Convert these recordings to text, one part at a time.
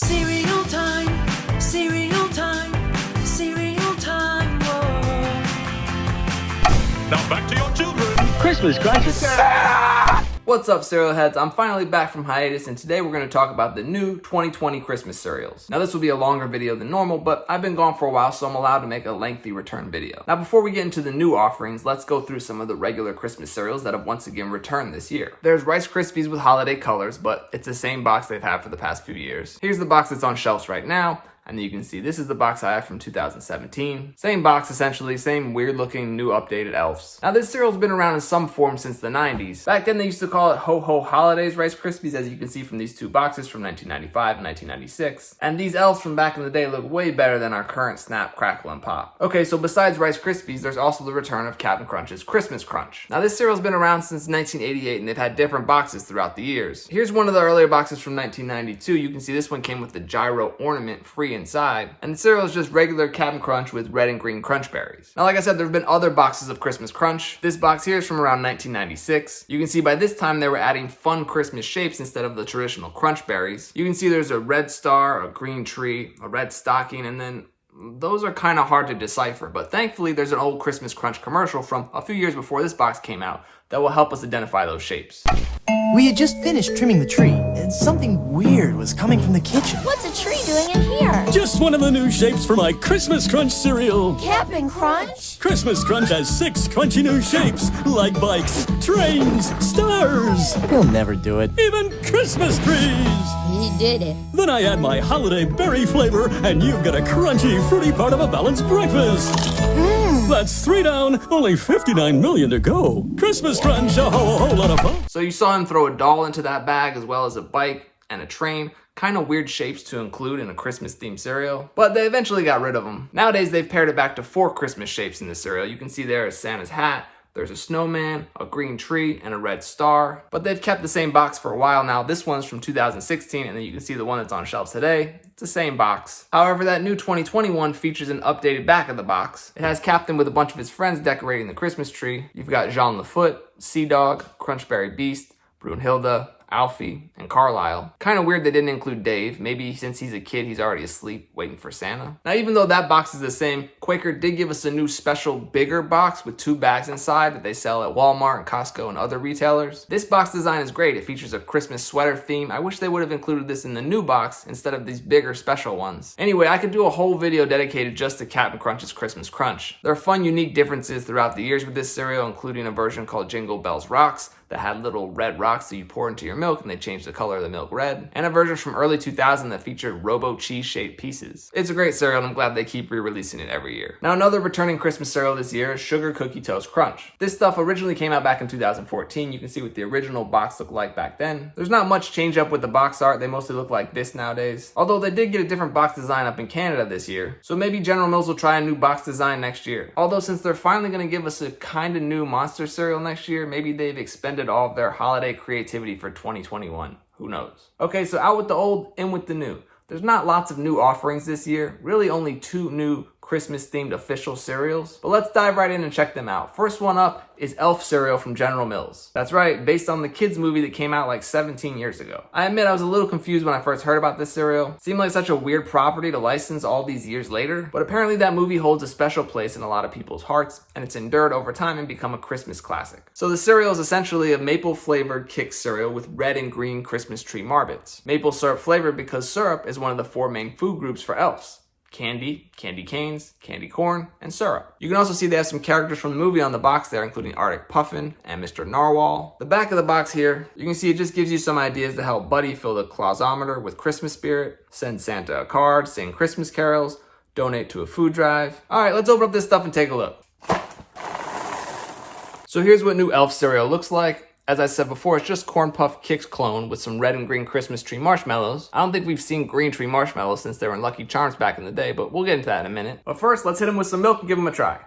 Cereal time, cereal time, cereal time, whoa. Now back to your children. Christmas Crunch is What's up, cereal heads? I'm finally back from hiatus, and today we're going to talk about the new 2020 Christmas cereals. Now, this will be a longer video than normal, but I've been gone for a while, so I'm allowed to make a lengthy return video. Now, before we get into the new offerings, let's go through some of the regular Christmas cereals that have once again returned this year. There's Rice Krispies with holiday colors, but it's the same box they've had for the past few years. Here's the box that's on shelves right now. And you can see this is the box I have from 2017. Same box essentially, same weird looking new updated elves. Now this cereal's been around in some form since the 90s. Back then they used to call it Ho Ho Holidays Rice Krispies, as you can see from these two boxes from 1995 and 1996. And these elves from back in the day look way better than our current Snap, Crackle, and Pop. Okay, so besides Rice Krispies, there's also the return of Cap'n Crunch's Christmas Crunch. Now this cereal's been around since 1988 and they've had different boxes throughout the years. Here's one of the earlier boxes from 1992. You can see this one came with the gyro ornament free inside. And the cereal is just regular Cap'n Crunch with red and green crunch berries. Now, like I said, there have been other boxes of Christmas Crunch. This box here is from around 1996. You can see by this time they were adding fun Christmas shapes instead of the traditional crunch berries. You can see there's a red star, a green tree, a red stocking, and then those are kind of hard to decipher, but thankfully there's an old Christmas Crunch commercial from a few years before this box came out that will help us identify those shapes. We had just finished trimming the tree, and something weird was coming from the kitchen. What's a tree doing in here? Just one of the new shapes for my Christmas Crunch cereal. Cap'n Crunch? Christmas Crunch has 6 crunchy new shapes, like bikes, trains, stars, He'll never do it. even Christmas trees. He did it. Then I add my holiday berry flavor, and you've got a crunchy, fruity part of a balanced breakfast. That's 3 down, only 59 million to go. Christmas Crunch, a whole lot of fun. So you saw him throw a doll into that bag as well as a bike and a train. Kind of weird shapes to include in a Christmas themed cereal, but they eventually got rid of them. Nowadays they've paired it back to 4 Christmas shapes in the cereal. You can see there is Santa's hat, there's a snowman, a green tree, and a red star. But they've kept the same box for a while now. This one's from 2016, and then you can see the one that's on shelves today. It's the same box. However, that new 2021 features an updated back of the box. It has Captain with a bunch of his friends decorating the Christmas tree. You've got Jean Lafoot, Sea Dog, Crunchberry Beast, Brunhilde, Alfie, and Carlisle. Kind of weird they didn't include Dave. Maybe since he's a kid, he's already asleep waiting for Santa. Now, even though that box is the same, Quaker did give us a new special bigger box with 2 bags inside that they sell at Walmart and Costco and other retailers. This box design is great. It features a Christmas sweater theme. I wish they would have included this in the new box instead of these bigger special ones. Anyway, I could do a whole video dedicated just to Cap'n Crunch's Christmas Crunch. There are fun, unique differences throughout the years with this cereal, including a version called Jingle Bells Rocks that had little red rocks that you pour into your milk and they changed the color of the milk red, and a version from early 2000 that featured Robo cheese shaped pieces. It's a great cereal and I'm glad they keep re-releasing it every year. Now, another returning Christmas cereal this year is Sugar Cookie Toast Crunch. This stuff originally came out back in 2014. You can see what the original box looked like back then. There's not much change up with the box art. They mostly look like this nowadays. Although they did get a different box design up in Canada this year. So maybe General Mills will try a new box design next year. Although since they're finally gonna give us a kind of new monster cereal next year, maybe they've expended all of their holiday creativity for 2021. Who knows? Okay, so out with the old, in with the new. There's not lots of new offerings this year. Really only 2 new Christmas-themed official cereals. But let's dive right in and check them out. First one up is Elf cereal from General Mills. That's right, based on the kids movie that came out like 17 years ago. I admit I was a little confused when I first heard about this cereal. It seemed like such a weird property to license all these years later, but apparently that movie holds a special place in a lot of people's hearts, and it's endured over time and become a Christmas classic. So the cereal is essentially a maple-flavored Kix cereal with red and green Christmas tree Marbits. Maple syrup flavored because syrup is one of the 4 main food groups for elves. Candy, candy canes, candy corn, and syrup. You can also see they have some characters from the movie on the box there, including Arctic Puffin and Mr. Narwhal. The back of the box here, you can see it just gives you some ideas to help Buddy fill the clausometer with Christmas spirit, send Santa a card, sing Christmas carols, donate to a food drive. All right, let's open up this stuff and take a look. So here's what new Elf cereal looks like. As I said before, it's just Corn Puff Kix clone with some red and green Christmas tree marshmallows. I don't think we've seen green tree marshmallows since they were in Lucky Charms back in the day, but we'll get into that in a minute. But first, let's hit them with some milk and give them a try.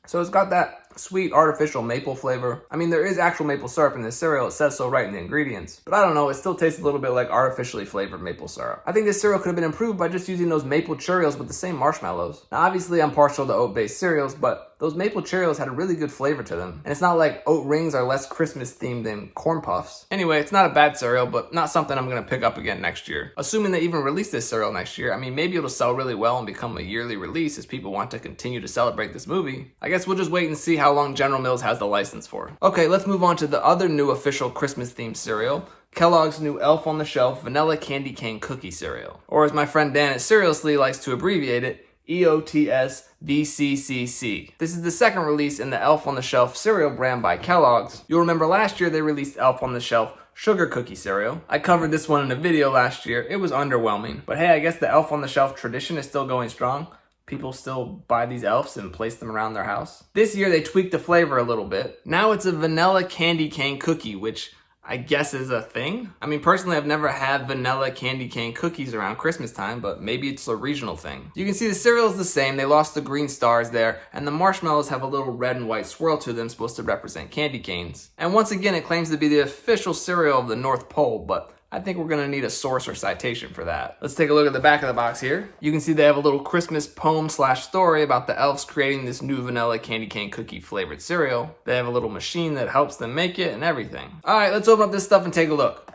So it's got that sweet artificial maple flavor. I mean, there is actual maple syrup in this cereal. It says so right in the ingredients. But I don't know, it still tastes a little bit like artificially flavored maple syrup. I think this cereal could have been improved by just using those maple Cheerios with the same marshmallows. Now, obviously, I'm partial to oat-based cereals, but those maple Cheerios had a really good flavor to them. And it's not like oat rings are less Christmas themed than corn puffs. Anyway, it's not a bad cereal, but not something I'm gonna pick up again next year. Assuming they even release this cereal next year, I mean, maybe it'll sell really well and become a yearly release as people want to continue to celebrate this movie. I guess we'll just wait and see how long General Mills has the license for. Okay, let's move on to the other new official Christmas themed cereal, Kellogg's new Elf on the Shelf Vanilla Candy Cane Cookie Cereal. Or as my friend Dan at Seriously likes to abbreviate it, EOTS VCCC. This is the second release in the Elf on the Shelf cereal brand by Kellogg's. You'll remember last year they released Elf on the Shelf Sugar Cookie Cereal. I covered this one in a video last year. It was underwhelming. But hey, I guess the Elf on the Shelf tradition is still going strong. People still buy these elves and place them around their house. This year they tweaked the flavor a little bit. Now it's a vanilla candy cane cookie, which I guess is a thing. I mean, personally, I've never had vanilla candy cane cookies around Christmas time, but maybe it's a regional thing. You can see the cereal is the same. They lost the green stars there, and the marshmallows have a little red and white swirl to them, supposed to represent candy canes. And once again, it claims to be the official cereal of the North Pole, but I think we're gonna need a source or citation for that. Let's take a look at the back of the box here. You can see they have a little Christmas poem/story about the elves creating this new vanilla candy cane cookie flavored cereal. They have a little machine that helps them make it and everything. All right, let's open up this stuff and take a look.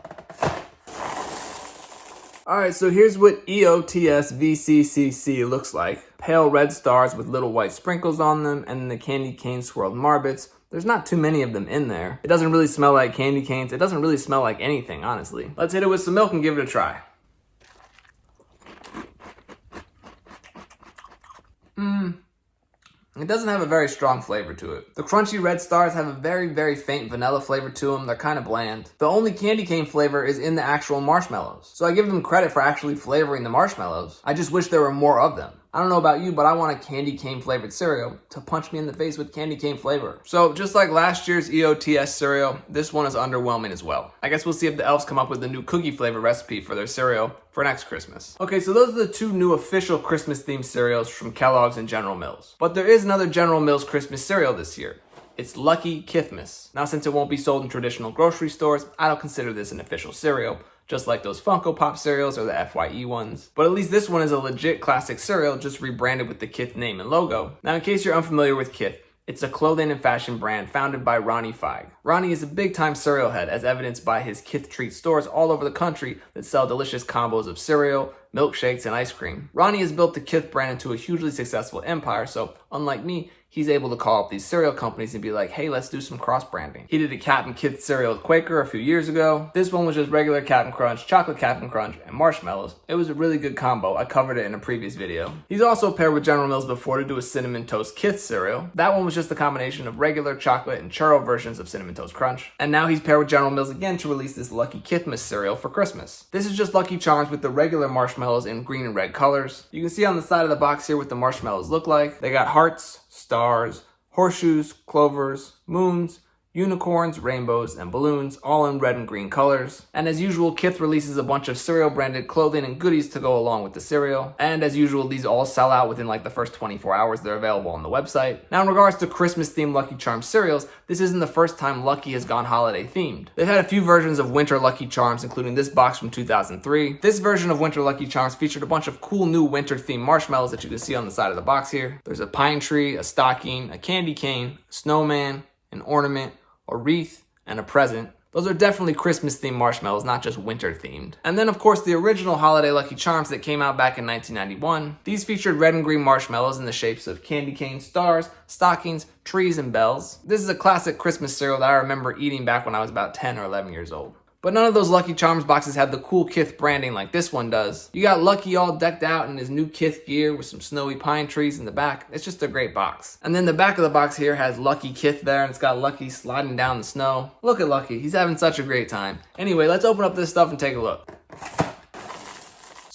All right, so here's what EOTS VCCC looks like. Pale red stars with little white sprinkles on them, and then the candy cane swirled marbits. There's not too many of them in there. It doesn't really smell like candy canes. It doesn't really smell like anything, honestly. Let's hit it with some milk and give it a try. It doesn't have a very strong flavor to it. The crunchy red stars have a very, very faint vanilla flavor to them. They're kind of bland. The only candy cane flavor is in the actual marshmallows. So I give them credit for actually flavoring the marshmallows. I just wish there were more of them. I don't know about you, but I want a candy cane flavored cereal to punch me in the face with candy cane flavor. So just like last year's EOTS cereal, this one is underwhelming as well. I guess we'll see if the elves come up with a new cookie flavor recipe for their cereal for next Christmas. Okay, so those are the two new official Christmas themed cereals from Kellogg's and General Mills. But there is another General Mills Christmas cereal this year. It's Lucky Kithmas. Now, since it won't be sold in traditional grocery stores, I don't consider this an official cereal, just like those Funko Pop cereals or the FYE ones. But at least this one is a legit classic cereal, just rebranded with the Kith name and logo. Now, in case you're unfamiliar with Kith, it's a clothing and fashion brand founded by Ronnie Feig. Ronnie is a big-time cereal head, as evidenced by his Kith treat stores all over the country that sell delicious combos of cereal, milkshakes, and ice cream. Ronnie has built the Kith brand into a hugely successful empire, so unlike me, he's able to call up these cereal companies and be like, hey, let's do some cross-branding. He did a Captain Kith cereal with Quaker a few years ago. This one was just regular Captain Crunch, chocolate Captain Crunch, and marshmallows. It was a really good combo. I covered it in a previous video. He's also paired with General Mills before to do a Cinnamon Toast Kith cereal. That one was just a combination of regular chocolate and churro versions of Cinnamon Toast Crunch. And now he's paired with General Mills again to release this Lucky Kithmas cereal for Christmas. This is just Lucky Charms with the regular marshmallows in green and red colors. You can see on the side of the box here what the marshmallows look like. They got hearts, stars, horseshoes, clovers, moons, unicorns, rainbows, and balloons, all in red and green colors. And as usual, Kith releases a bunch of cereal branded clothing and goodies to go along with the cereal. And as usual, these all sell out within like the first 24 hours they're available on the website. Now, in regards to Christmas themed Lucky Charms cereals, this isn't the first time Lucky has gone holiday themed. They've had a few versions of winter Lucky Charms, including this box from 2003. This version of winter Lucky Charms featured a bunch of cool new winter themed marshmallows that you can see on the side of the box here. There's a pine tree, a stocking, a candy cane, a snowman, an ornament, a wreath, and a present. Those are definitely Christmas themed marshmallows, not just winter themed. And then of course the original holiday Lucky Charms that came out back in 1991. These featured red and green marshmallows in the shapes of candy cane, stars, stockings, trees, and bells. This is a classic Christmas cereal that I remember eating back when I was about 10 or 11 years old. But none of those Lucky Charms boxes have the cool Kith branding like this one does. You got Lucky all decked out in his new Kith gear with some snowy pine trees in the back. It's just a great box. And then the back of the box here has Lucky Kith there, and it's got Lucky sliding down the snow. Look at Lucky, he's having such a great time. Anyway, let's open up this stuff and take a look.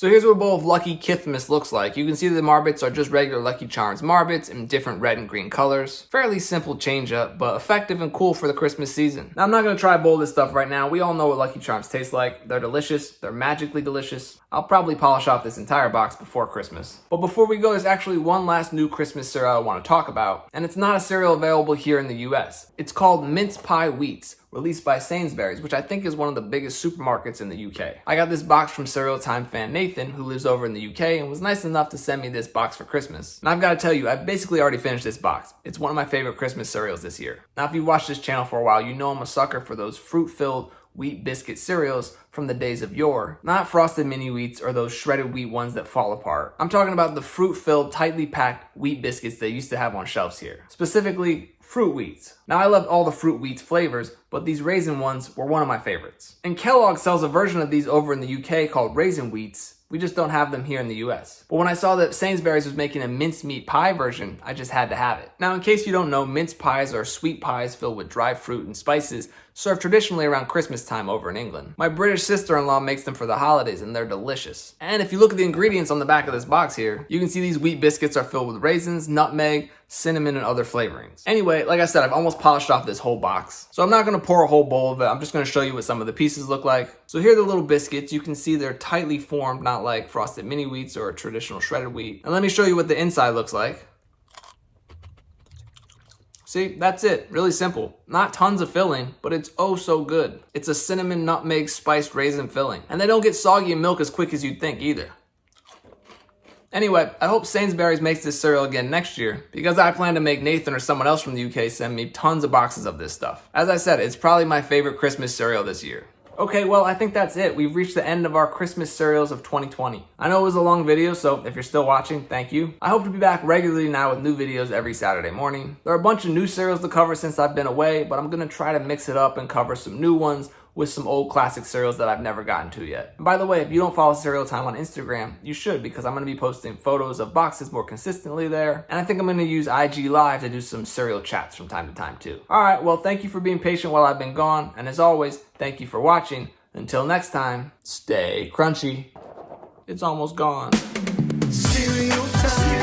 So here's what a bowl of Lucky Kithmas looks like. You can see the marbits are just regular Lucky Charms marbits in different red and green colors. Fairly simple change up, but effective and cool for the Christmas season. Now I'm not gonna try to bowl this stuff right now. We all know what Lucky Charms taste like. They're delicious, they're magically delicious. I'll probably polish off this entire box before Christmas. But before we go, there's actually one last new Christmas cereal I wanna talk about, and it's not a cereal available here in the US. It's called Mince Pie Wheats, released by Sainsbury's, which I think is one of the biggest supermarkets in the UK. I got this box from Cereal Time fan Nathan, who lives over in the UK and was nice enough to send me this box for Christmas. And I've got to tell you, I've basically already finished this box. It's one of my favorite Christmas cereals this year. Now, if you've watched this channel for a while, you know I'm a sucker for those fruit-filled wheat biscuit cereals from the days of yore. Not frosted mini wheats or those shredded wheat ones that fall apart. I'm talking about the fruit-filled, tightly packed wheat biscuits they used to have on shelves here. Specifically, fruit wheats. Now, I loved all the fruit wheats flavors, but these raisin ones were one of my favorites. And Kellogg sells a version of these over in the UK called Raisin Wheats. We just don't have them here in the US. But when I saw that Sainsbury's was making a mince meat pie version, I just had to have it. Now, in case you don't know, mince pies are sweet pies filled with dry fruit and spices, served traditionally around Christmas time over in England. My British sister-in-law makes them for the holidays, and they're delicious. And if you look at the ingredients on the back of this box here, you can see these wheat biscuits are filled with raisins, nutmeg, cinnamon, and other flavorings. Anyway, like I said, I've almost polished off this whole box. So I'm not gonna pour a whole bowl of it. I'm just gonna show you what some of the pieces look like. So here are the little biscuits. You can see they're tightly formed, not like frosted mini wheats or a traditional shredded wheat. And let me show you what the inside looks like. See, that's it. Really simple. Not tons of filling, but it's oh so good. It's a cinnamon, nutmeg, spiced raisin filling. And they don't get soggy in milk as quick as you'd think either. Anyway, I hope Sainsbury's makes this cereal again next year, because I plan to make Nathan or someone else from the UK send me tons of boxes of this stuff. As I said, it's probably my favorite Christmas cereal this year. Okay, well, I think that's it. We've reached the end of our Christmas cereals of 2020. I know it was a long video, so if you're still watching, thank you. I hope to be back regularly now with new videos every Saturday morning. There are a bunch of new cereals to cover since I've been away, but I'm gonna try to mix it up and cover some new ones with some old classic cereals that I've never gotten to yet. And by the way, if you don't follow Cereal Time on Instagram, you should, because I'm gonna be posting photos of boxes more consistently there. And I think I'm gonna use IG Live to do some cereal chats from time to time too. All right, well, thank you for being patient while I've been gone. And as always, thank you for watching. Until next time, stay crunchy. It's almost gone. Cereal time.